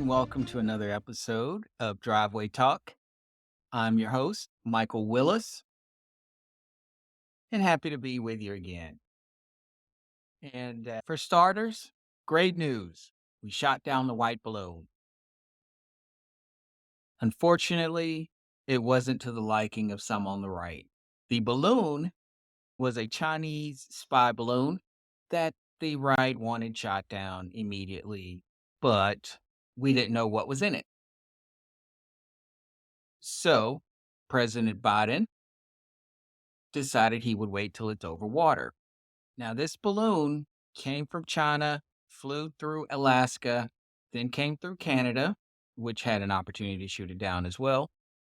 welcome to another episode of Driveway Talk. I'm your host, Michael Willis, and happy to be with you again. And for starters, great news. We shot down the white balloon. Unfortunately, it wasn't to the liking of some on the right. The balloon was a Chinese spy balloon that the right wanted shot down immediately, but we didn't know what was in it. So, President Biden decided he would wait till it's over water. Now, this balloon came from China, flew through Alaska, then came through Canada, which had an opportunity to shoot it down as well,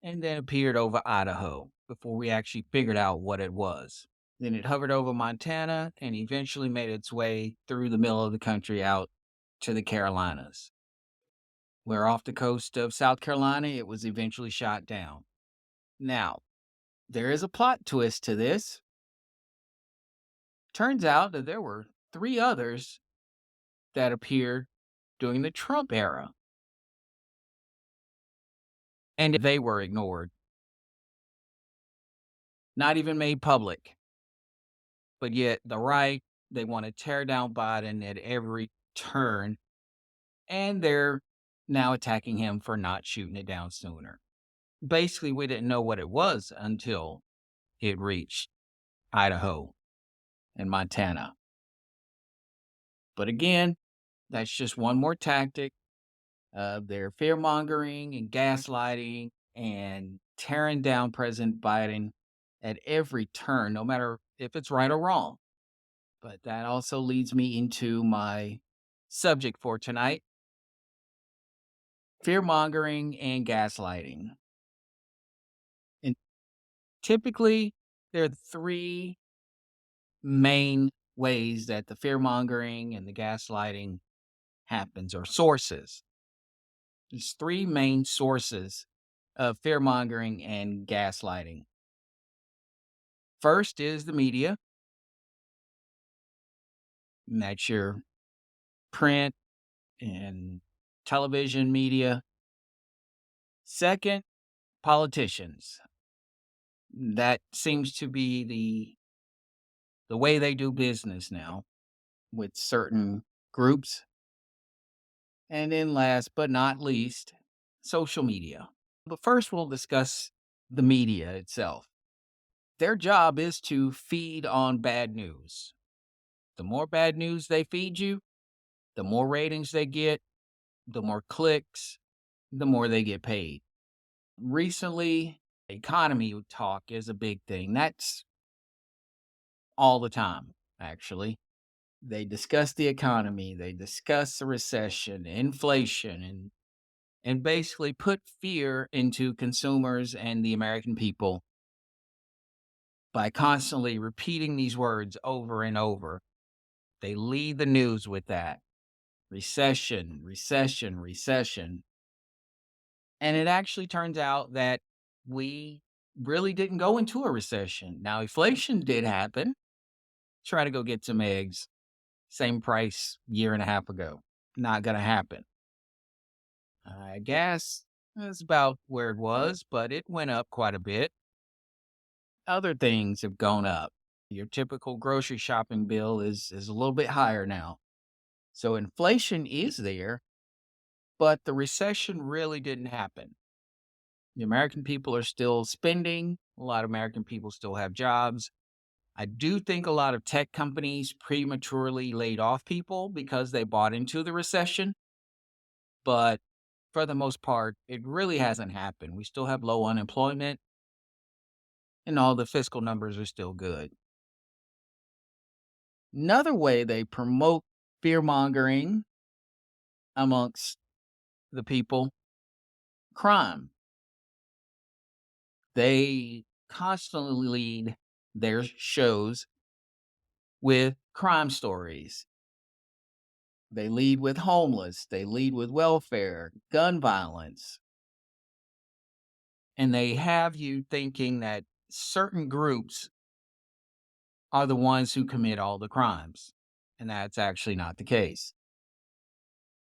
and then appeared over Idaho before we actually figured out what it was. Then it hovered over Montana and eventually made its way through the middle of the country out to the Carolinas, where off the coast of South Carolina, it was eventually shot down. Now, there is a plot twist to this. Turns out that there were three others that appeared during the Trump era, and they were ignored, not even made public. But yet, the right, they want to tear down Biden at every turn, and they're now attacking him for not shooting it down sooner. Basically, we didn't know what it was until it reached Idaho and Montana. But again, that's just one more tactic of their fear mongering and gaslighting and tearing down President Biden at every turn, no matter if it's right or wrong. But that also leads me into my subject for tonight: fear mongering and gaslighting. And typically, there are three main ways that the fear mongering and the gaslighting happens, or sources. There's three main sources of fear mongering and gaslighting. First is the media, and that's your print and television media. Second, politicians. That seems to be the way they do business now with certain groups. And then last but not least, social media. But first we'll discuss the media itself. Their job is to feed on bad news. The more bad news they feed you, the more ratings they get, the more clicks, the more they get paid. Recently, economy talk is a big thing. That's all the time, actually. They discuss the economy, they discuss the recession, inflation, and basically put fear into consumers and the American people by constantly repeating these words over and over. They lead the news with that: recession, recession, recession. And it actually turns out that we really didn't go into a recession. Now, inflation did happen. Try to go get some eggs, same price year and a half ago. Not going to happen. Gas is about where it was, but it went up quite a bit. Other things have gone up. Your typical grocery shopping bill is a little bit higher now. So inflation is there, but the recession really didn't happen. The American people are still spending. A lot of American people still have jobs. I do think a lot of tech companies prematurely laid off people because they bought into the recession. But for the most part, it really hasn't happened. We still have low unemployment and all the fiscal numbers are still good. Another way they promote fear mongering amongst the people: crime. They constantly lead their shows with crime stories. They lead with homeless, they lead with welfare, gun violence, and they have you thinking that certain groups are the ones who commit all the crimes. And that's actually not the case.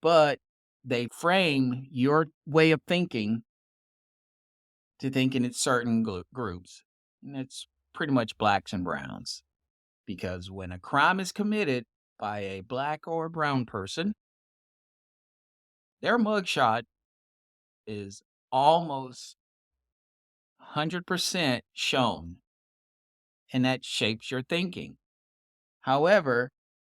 But They frame your way of thinking to thinking it's certain groups. And it's pretty much blacks and browns. Because when a crime is committed by a black or brown person, their mugshot is almost 100% shown, and that shapes your thinking. However,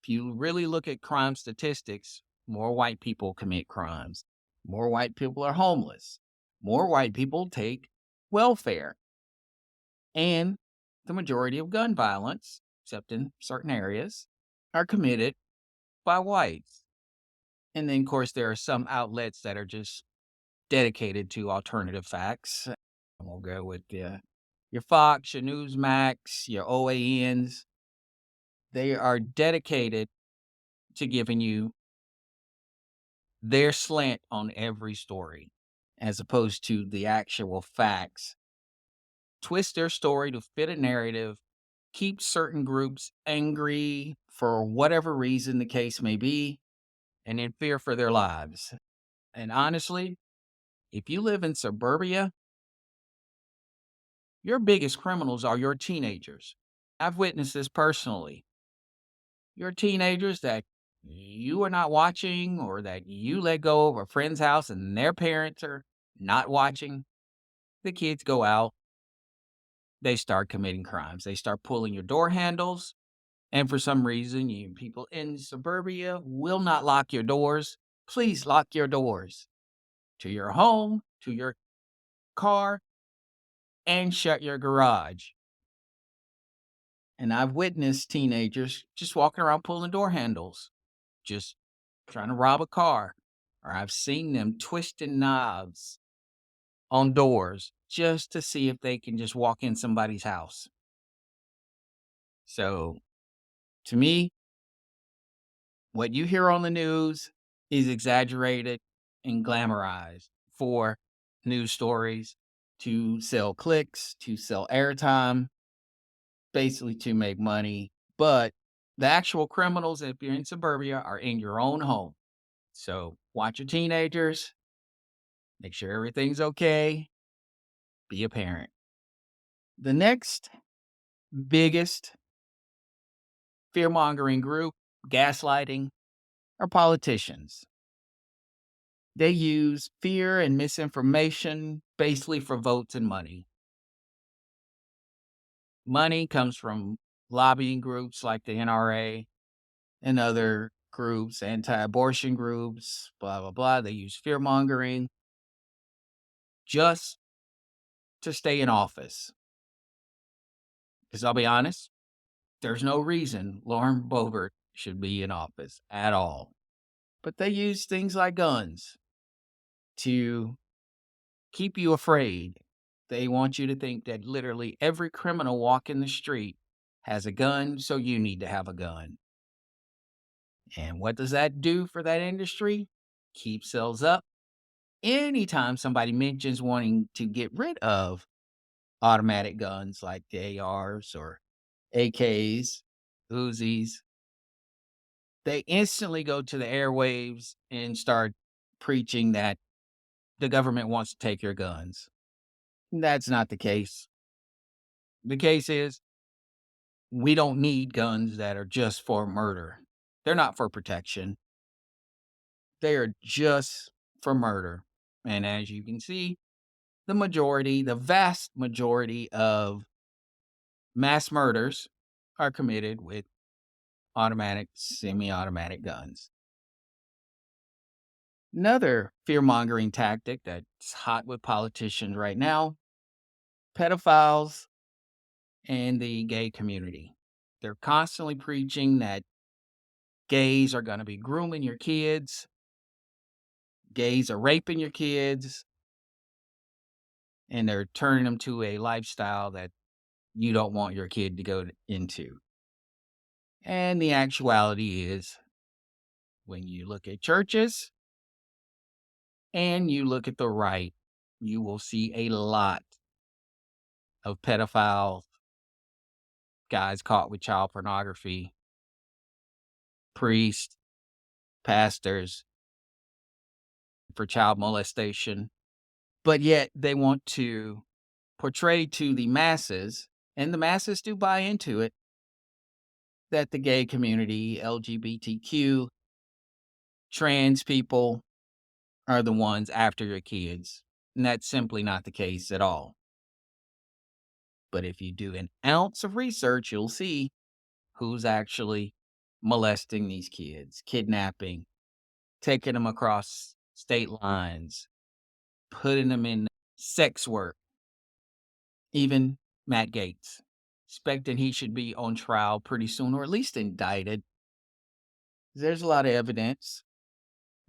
if you really look at crime statistics, more white people commit crimes, more white people are homeless, more white people take welfare, and the majority of gun violence, except in certain areas, are committed by whites. And then, of course, there are some outlets that are just dedicated to alternative facts. We'll go with your Fox, your Newsmax, your OANs. They are dedicated to giving you their slant on every story, as opposed to the actual facts. Twist their story to fit a narrative, keep certain groups angry for whatever reason the case may be, and in fear for their lives. And honestly, if you live in suburbia, your biggest criminals are your teenagers. I've witnessed this personally. Your teenagers that you are not watching or that you let go of a friend's house and their parents are not watching, the kids go out, they start committing crimes. They start pulling your door handles. And for some reason, you people in suburbia will not lock your doors. Please lock your doors to your home, to your car, and shut your garage. And I've witnessed teenagers just walking around pulling door handles, just trying to rob a car. Or I've seen them twisting knobs on doors just to see if they can just walk in somebody's house. So to me, what you hear on the news is exaggerated and glamorized for news stories to sell clicks, to sell airtime, basically to make money. But the actual criminals, if you're in suburbia, are in your own home. So watch your teenagers, make sure everything's okay, be a parent. The next biggest fear mongering group, gaslighting, are politicians. They use fear and misinformation basically for votes and money. Money comes from lobbying groups like the NRA and other groups, anti abortion groups, blah, blah, blah. They use fear mongering just to stay in office. Because I'll be honest, there's no reason Lauren Boebert should be in office at all. But they use things like guns to keep you afraid. They want you to think that literally every criminal walking the street has a gun, so you need to have a gun. And what does that do for that industry? Keep sales up. Anytime somebody mentions wanting to get rid of automatic guns like the ARs or AKs, Uzis, they instantly go to the airwaves and start preaching that the government wants to take your guns. That's not the case. The case is we don't need guns that are just for murder. They're not for protection. They are just for murder. And as you can see, the vast majority of mass murders are committed with automatic, semi automatic guns. Another fear mongering tactic that's hot with politicians right now, pedophiles and the gay community. They're constantly preaching that gays are going to be grooming your kids, gays are raping your kids, and they're turning them to a lifestyle that you don't want your kid to go into. And the actuality is, when you look at churches and you look at the right, you will see a lot of pedophiles, guys caught with child pornography, priests, pastors, for child molestation, but yet they want to portray to the masses, and the masses do buy into it, that the gay community, LGBTQ, trans people are the ones after your kids. And that's simply not the case at all. But if you do an ounce of research, you'll see who's actually molesting these kids, kidnapping, taking them across state lines, putting them in sex work. Even Matt Gaetz, expecting he should be on trial pretty soon, or at least indicted. There's a lot of evidence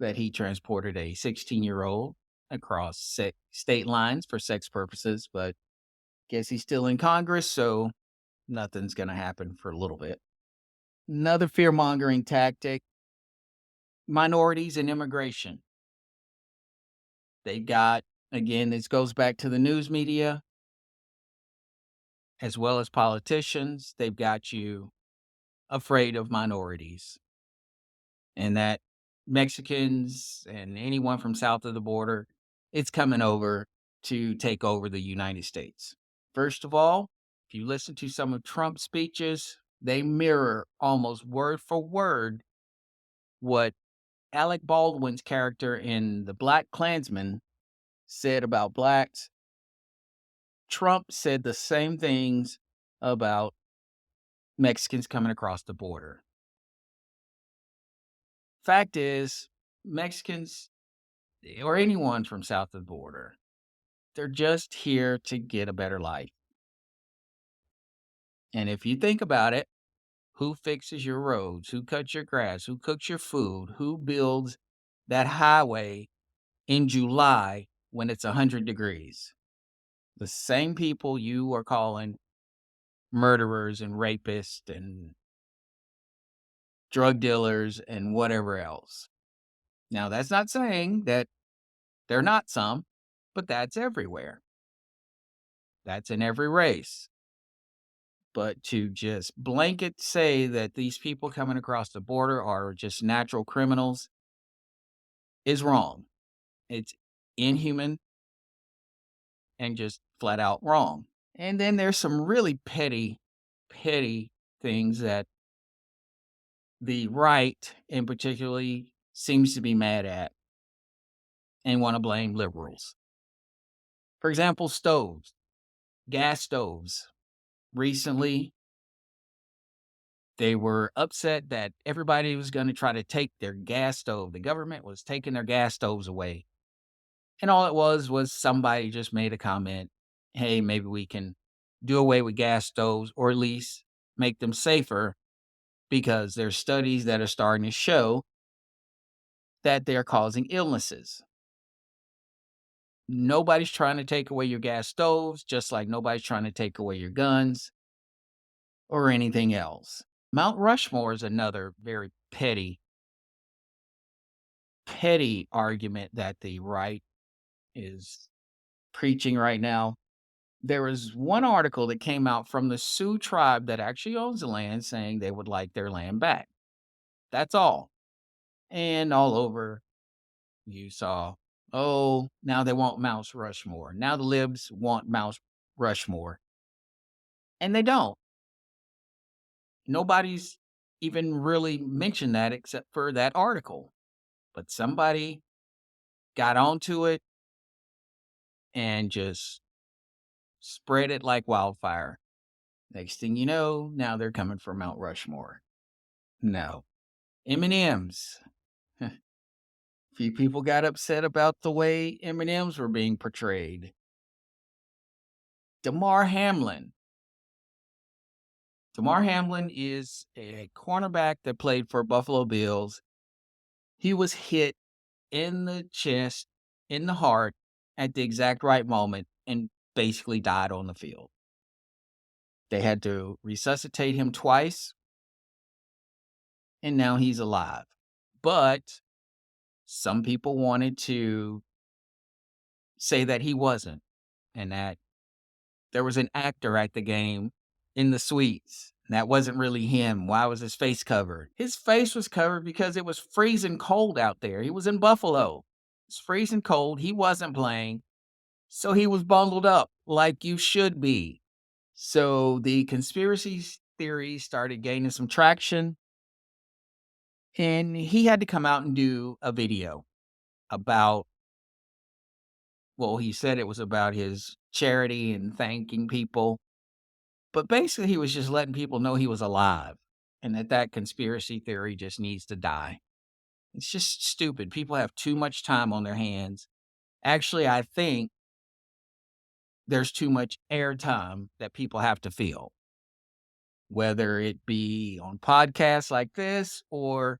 that he transported a 16-year-old across state lines for sex purposes, but guess he's still in Congress, so nothing's going to happen for a little bit. Another fear mongering tactic: minorities and immigration. They've got, again, this goes back to the news media as well as politicians. They've got you afraid of minorities, and that Mexicans and anyone from south of the border, it's coming over to take over the United States. First of all, if you listen to some of Trump's speeches, they mirror almost word for word what Alec Baldwin's character in The Black Klansman said about blacks. Trump said the same things about Mexicans coming across the border. Fact is, Mexicans or anyone from south of the border, they're just here to get a better life. And if you think about it, who fixes your roads? Who cuts your grass? Who cooks your food? Who builds that highway in July when it's 100 degrees? The same people you are calling murderers and rapists and drug dealers and whatever else. Now, that's not saying that they're not some, but that's everywhere. That's in every race. But to just blanket say that these people coming across the border are just natural criminals is wrong. It's inhuman and just flat out wrong. And then there's some really petty things that the right in particularly seems to be mad at and want to blame liberals. For example, stoves, gas stoves. Recently, they were upset that everybody was going to try to take their gas stove. The government was taking their gas stoves away. And all it was somebody just made a comment, hey, maybe we can do away with gas stoves or at least make them safer, because there's studies that are starting to show that they're causing illnesses. Nobody's trying to take away your gas stoves, just like nobody's trying to take away your guns or anything else. Mount Rushmore is another very petty argument that the right is preaching right now. There was one article that came out from the Sioux tribe that actually owns the land saying they would like their land back. That's all. And all over you saw, oh, now they want Mount Rushmore. Now the libs want Mount Rushmore. And they don't. Nobody's even really mentioned that except for that article. But somebody got onto it and just spread it like wildfire. Next thing you know, now they're coming for Mount Rushmore. No. M&Ms. Few people got upset about the way M&Ms were being portrayed. Damar Hamlin. Damar Hamlin is a cornerback that played for Buffalo Bills. He was hit in the chest, in the heart, at the exact right moment and basically died on the field. They had to resuscitate him twice, and now he's alive. But some people wanted to say that he wasn't, and that there was an actor at the game in the suites. That wasn't really him. Why was his face covered? His face was covered because it was freezing cold out there. He was in Buffalo. It's freezing cold. He wasn't playing. So he was bundled up like you should be. So the conspiracy theories started gaining some traction, and he had to come out and do a video about, well, he said it was about his charity and thanking people, but basically he was just letting people know he was alive and that that conspiracy theory just needs to die. It's just stupid. People have too much time on their hands. Actually, I think there's too much airtime that people have to fill, whether it be on podcasts like this or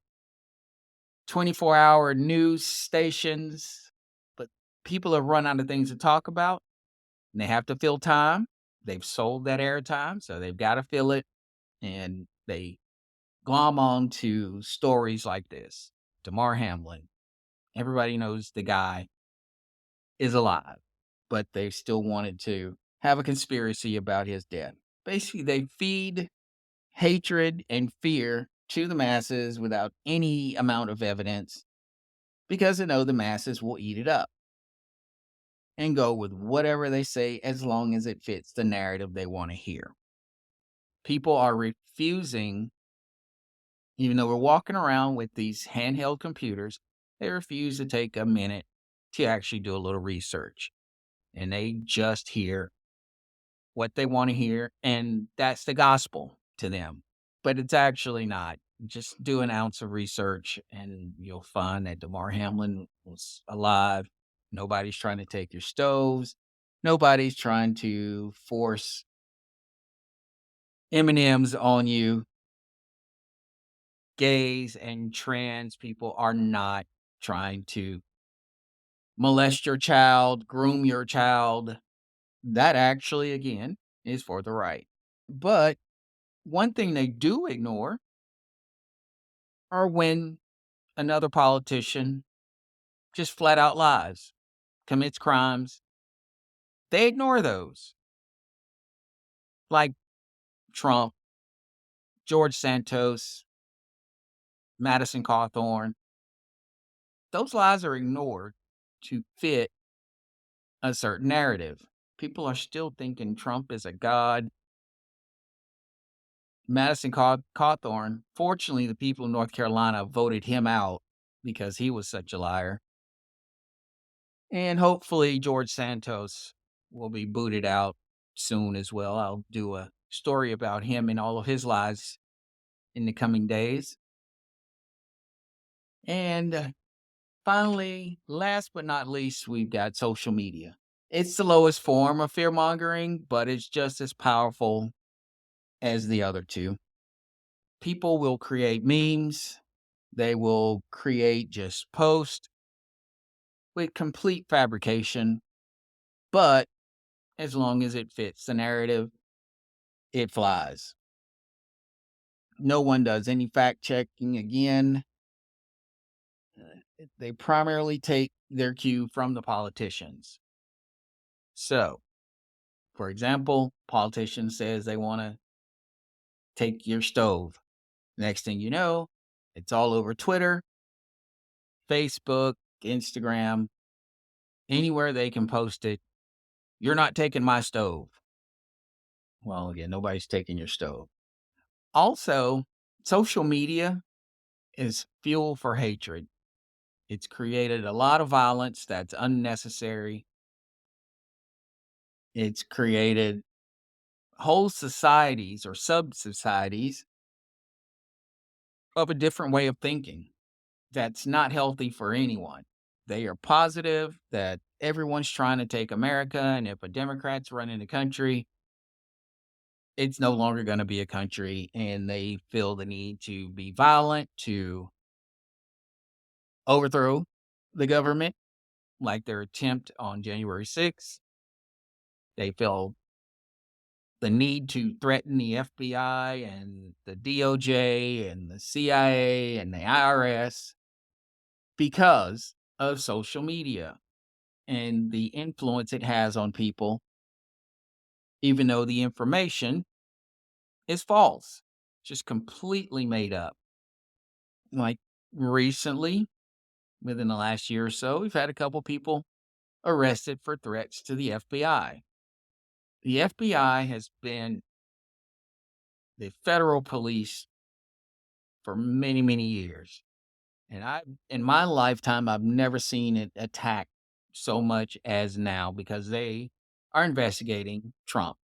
24-hour news stations. But people have run out of things to talk about and they have to fill time. They've sold that airtime, so they've got to fill it. And they glom on to stories like this. Damar Hamlin, everybody knows the guy is alive, but they still wanted to have a conspiracy about his death. Basically, they feed hatred and fear to the masses without any amount of evidence because they know the masses will eat it up and go with whatever they say as long as it fits the narrative they want to hear. People are refusing, even though we're walking around with these handheld computers, they refuse to take a minute to actually do a little research. And they just hear what they want to hear, and that's the gospel to them. But it's actually not. Just do an ounce of research, and you'll find that Damar Hamlin was alive. Nobody's trying to take your stoves. Nobody's trying to force M&Ms on you. Gays and trans people are not trying to molest your child, groom your child. That actually, again, is for the right. But one thing they do ignore are when another politician just flat out lies, commits crimes. They ignore those, like Trump, George Santos, Madison Cawthorn. Those lies are ignored to fit a certain narrative. People are still thinking Trump is a god. Madison Cawthorn, fortunately, the people of North Carolina voted him out because he was such a liar. And hopefully, George Santos will be booted out soon as well. I'll do a story about him and all of his lies in the coming days. And finally, last but not least, we've got social media. It's the lowest form of fear mongering, but it's just as powerful as the other two. People will create memes, they will create just posts with complete fabrication, but as long as it fits the narrative, it flies. No one does any fact checking again. They primarily take their cue from the politicians. So, for example, politician says they want to take your stove. Next thing you know, it's all over Twitter, Facebook, Instagram, anywhere they can post it. You're not taking my stove. Well, again, nobody's taking your stove. Also, social media is fuel for hatred. It's created a lot of violence that's unnecessary. It's created whole societies or sub societies of a different way of thinking that's not healthy for anyone. They are positive that everyone's trying to take America, and if a Democrat's running the country, it's no longer going to be a country, and they feel the need to be violent, to overthrow the government, like their attempt on January 6th. They feel the need to threaten the FBI and the DOJ and the CIA and the IRS because of social media and the influence it has on people, even though the information is false, just completely made up. Like recently, within the last year or so, we've had a couple people arrested for threats to the FBI. The FBI has been the federal police for many, many years. And in my lifetime, I've never seen it attacked so much as now because they are investigating Trump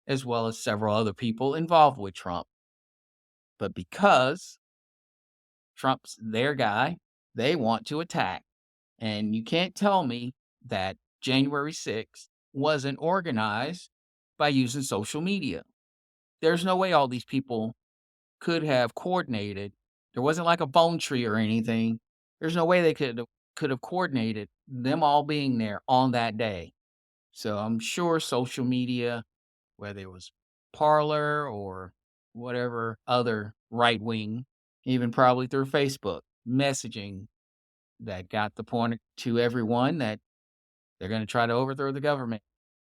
as well as several other people involved with Trump. But because Trump's their guy, they want to attack. And you can't tell me that January 6th wasn't organized by using social media. There's no way all these people could have coordinated. There wasn't like a phone tree or anything. There's no way they could have coordinated them all being there on that day. So I'm sure social media, whether it was Parler or whatever other right wing, even probably through Facebook messaging, that got the point to everyone that they're going to try to overthrow the government.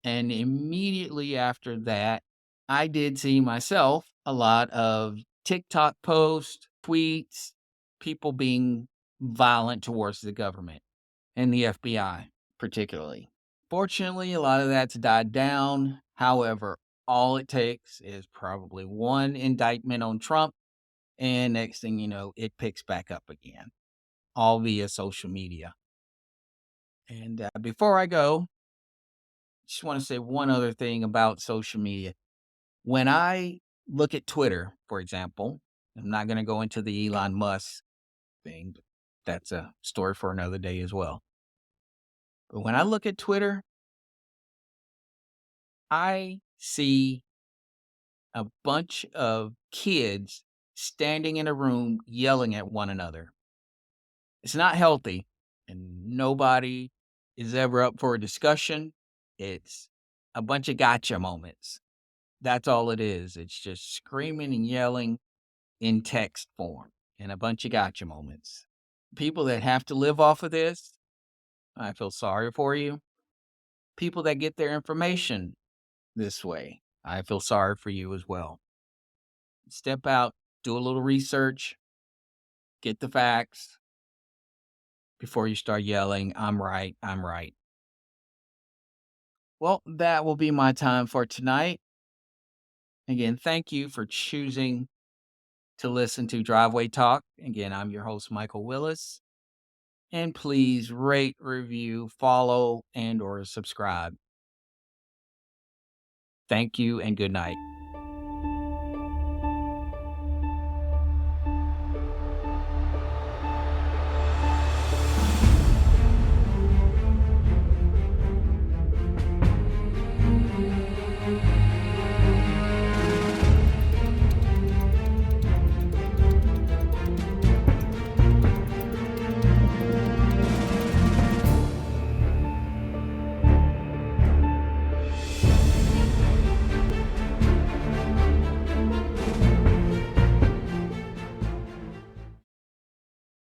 And immediately after that, I did see myself a lot of TikTok posts, tweets, people being violent towards the government and the FBI, particularly. Fortunately, a lot of that's died down. However, all it takes is probably one indictment on Trump, and next thing you know, it picks back up again, all via social media. And before I go, just want to say one other thing about social media. When I look at Twitter, for example, I'm not going to go into the Elon Musk thing, but that's a story for another day as well. But when I look at Twitter, I see a bunch of kids standing in a room yelling at one another. It's not healthy, and nobody is ever up for a discussion. It's a bunch of gotcha moments. That's all it is. It's just screaming and yelling in text form and a bunch of gotcha moments. People that have to live off of this, I feel sorry for you. People that get their information this way, I feel sorry for you as well. Step out, do a little research, get the facts before you start yelling, I'm right, I'm right. Well, that will be my time for tonight. Again, thank you for choosing to listen to Driveway Talk. Again, I'm your host, Michael Willis. And please rate, review, follow, and or subscribe. Thank you and good night.